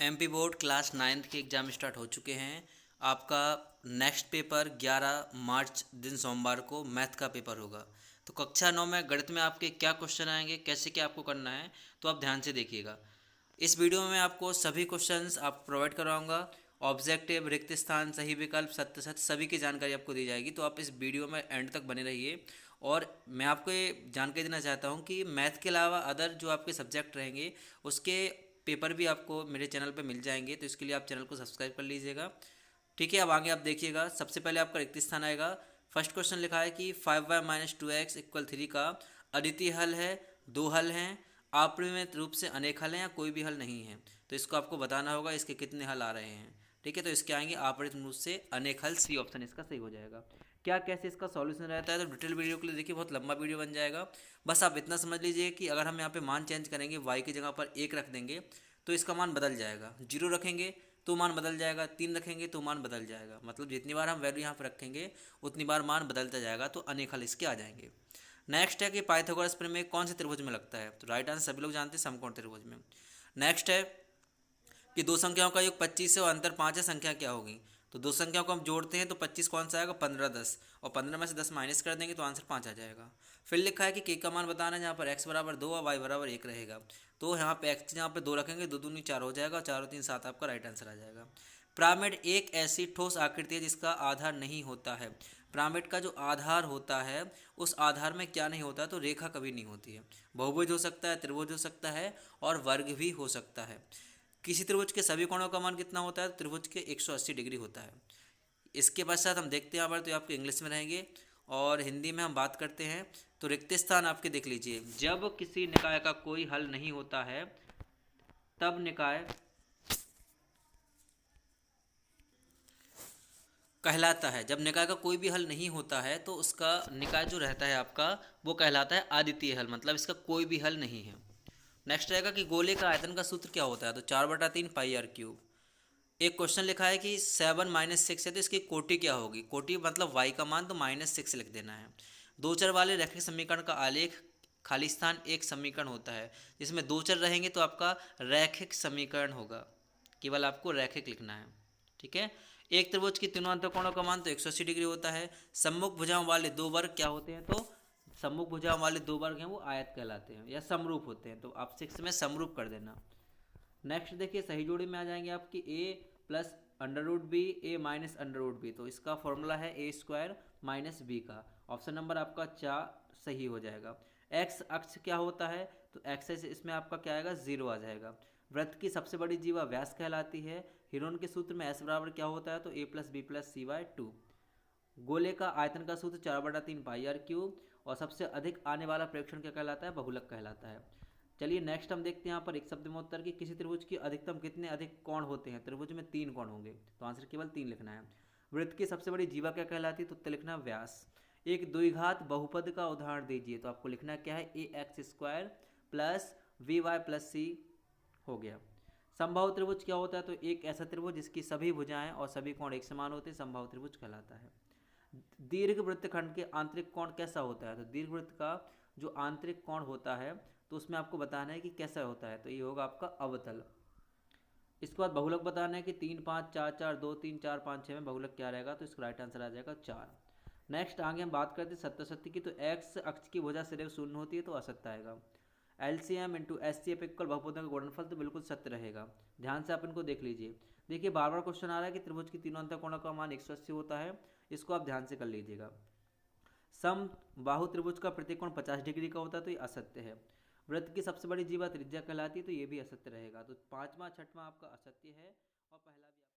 MP board class 9th के exam start हो चुके हैं। आपका नेक्स्ट पेपर 11 मार्च दिन सोमवार को मैथ का पेपर होगा। तो कक्षा 9 में गणित में आपके क्या क्वेश्चन आएंगे, कैसे क्या आपको करना है, तो आप ध्यान से देखिएगा। इस वीडियो में आपको सभी क्वेश्चंस आप प्रोवाइड कराऊंगा। ऑब्जेक्टिव, रिक्त स्थान, सही विकल्प, सत्य सत्य सभी की जानकारी आपको दी जाएगी। तो आप इस वीडियो में एंड तक बने रहिए। और मैं आपको ये जानकारी देना चाहता हूँ कि मैथ के अलावा अदर जो आपके सब्जेक्ट रहेंगे उसके पेपर भी आपको मेरे चैनल पे मिल जाएंगे। तो इसके लिए आप चैनल को सब्सक्राइब कर लीजिएगा। ठीक है, अब आगे आप देखिएगा। सबसे पहले आपका रिक्त स्थान आएगा। फर्स्ट क्वेश्चन लिखा है कि 5y-2x = 3 का अद्वितीय हल है, दो हल हैं, अपरिमेय रूप से अनेक हल हैं या कोई भी हल नहीं है। तो इसको आपको बताना होगा इसके कितने हल आ रहे हैं। ठीक है, तो इसके आएंगे अपरिमेय रूप से अनेक हल। सी ऑप्शन इसका सही हो जाएगा। क्या कैसे इसका सॉल्यूशन रहता है, तो डिटेल वीडियो के लिए देखिए, बहुत लंबा वीडियो बन जाएगा। बस आप इतना समझ लीजिए कि अगर हम यहाँ पे मान चेंज करेंगे, y की जगह पर 1 रख देंगे तो इसका मान बदल जाएगा। 0 रखेंगे तो मान बदल जाएगा, 3 रखेंगे तो मान बदल जाएगा। मतलब जितनी बार हम वैल्यू यहाँ पर रखेंगे उतनी बार मान बदलता जाएगा। तो अनेक हल इसके आ जाएंगे। नेक्स्ट है कि पाइथागोरस प्रमेय कौन से त्रिभुज में लगता है। तो राइट आंसर सभी लोग जानते हैं, समकोण त्रिभुज में। नेक्स्ट है कि दो संख्याओं का योग 25 है और अंतर 5 है, संख्या क्या होगी। तो दो संख्याओं को हम जोड़ते हैं तो 25 कौन सा आएगा, 15 10, और 15 में से 10 माइनस कर देंगे तो आंसर 5 आ जाएगा। फिर लिखा है कि के का मान बताना है, जहाँ पर x बराबर 2 और y बराबर 1 रहेगा। तो यहाँ पे x जहाँ पे 2 रखेंगे, 2 दूनी 4 हो जाएगा, और 4 और 3 7, आपका राइट आंसर आ जाएगा। पिरामिड एक ऐसी ठोस आकृति है जिसका आधार नहीं होता है। पिरामिड का जो आधार होता है उस आधार में क्या नहीं होता, तो रेखा कभी नहीं होती है। बहुभुज हो सकता है, त्रिभुज हो सकता है, और वर्ग भी हो सकता है। किसी त्रिभुज के सभी कोणों का मान कितना होता है, त्रिभुज के 180 डिग्री होता है। इसके पश्चात हम देखते हैं यहाँ पर, तो आपके इंग्लिश में रहेंगे और हिंदी में हम बात करते हैं। तो रिक्त स्थान आपके देख लीजिए। जब किसी निकाय का कोई हल नहीं होता है तब निकाय कहलाता है। जब निकाय का कोई भी हल नहीं होता है तो उसका निकाय जो रहता है आपका वो कहलाता है अद्वितीय हल, मतलब इसका कोई भी हल नहीं है। नेक्स्ट रहेगा कि गोले का आयतन का सूत्र क्या होता है। तो 4/3 πr³। एक क्वेश्चन लिखा है कि 7 - 6 है तो इसकी कोटि क्या होगी। कोटि मतलब y का मान, तो -6 लिख देना है। दो चर वाले रैखिक समीकरण का आलेख खाली स्थान एक समीकरण होता है जिसमें दो चर रहेंगे तो आपका रैखिक समीकरण होगा। केवल आपको रैखिक लिखना है। ठीक है। एक त्रिभुज की तीनों अंतःकोणों का मान तो 180 डिग्री होता है। सम्मुख भुजाओं वाले दो वर्ग क्या होते हैं, तो सम्मुख भुजाओं वाले दो वर्ग हैं वो आयत कहलाते हैं या समरूप होते हैं। तो आप 6 में समरूप कर देना। नेक्स्ट देखिए, सही जोड़ी में आ जाएंगे आपकी a+√b a-√b। तो इसका फॉर्मूला है a² - b का। ऑप्शन नंबर आपका 4 सही हो जाएगा। एक्स अक्ष क्या होता है, तो एक्स इसमें आपका क्या आएगा, 0 आ जाएगा। वृत्त की सबसे बड़ी जीवा व्यास कहलाती है। हिरोन के सूत्र में s बराबर क्या होता है, तो a+b+c/2। गोले का आयतन का सूत्र 4/3 πr³। और सबसे अधिक आने वाला प्रेक्षण क्या कहलाता है, बहुलक कहलाता है। चलिए नेक्स्ट हम देखते हैं यहाँ पर एक शब्द में उत्तर की किसी त्रिभुज की अधिकतम कितने अधिक कोण होते हैं। त्रिभुज में 3 कोण होंगे, तो आंसर केवल 3 लिखना है। वृत्त की सबसे बड़ी जीवा क्या कहलाती है, तो उत्तर लिखना व्यास। एक द्विघात बहुपद का उदाहरण दीजिए। तो आपको लिखना क्या है, ax² + vy+c हो गया। समबाहु त्रिभुज क्या होता है, तो एक ऐसा त्रिभुज जिसकी सभी भुजाएं और सभी कोण एक समान होते हैं समबाहु त्रिभुज कहलाता है। दीर्घ वृत्तखंड के आंतरिक कोण कैसा होता है, तो दीर्घ वृत्त का जो आंतरिक कोण होता है तो उसमें आपको बताना है कि कैसा होता है। तो ये होगा आपका अवतल। इसके बाद बहुलक बताना है कि 3 5 4 4 2 3 4 5 6 में बहुलक क्या रहेगा, तो इसका राइट आंसर आ जाएगा 4। नेक्स्ट आगे हम बात करते हैं सत्य सत्य की। तो एक्स अक्ष की भुजा सदैव शून्य होती है, तो असत्य आएगा। LCM × SCF = बहुपदों का गुणनफल, तो बिल्कुल सत्य रहेगा। ध्यान से आप इनको देख लीजिए। देखिए बार बार क्वेश्चन आ रहा है कि त्रिभुज की तीनों अंतःकोणों का मान 180 होता है। इसको आप ध्यान से कर लीजिएगा। सम बाहु त्रिभुज का प्रतिकोण 50 डिग्री का होता है, तो ये असत्य है। वृत्त की सबसे बड़ी जीवा त्रिज्या कहलाती है, तो ये भी असत्य रहेगा। तो 5वां 6वां आपका असत्य है और पहला भी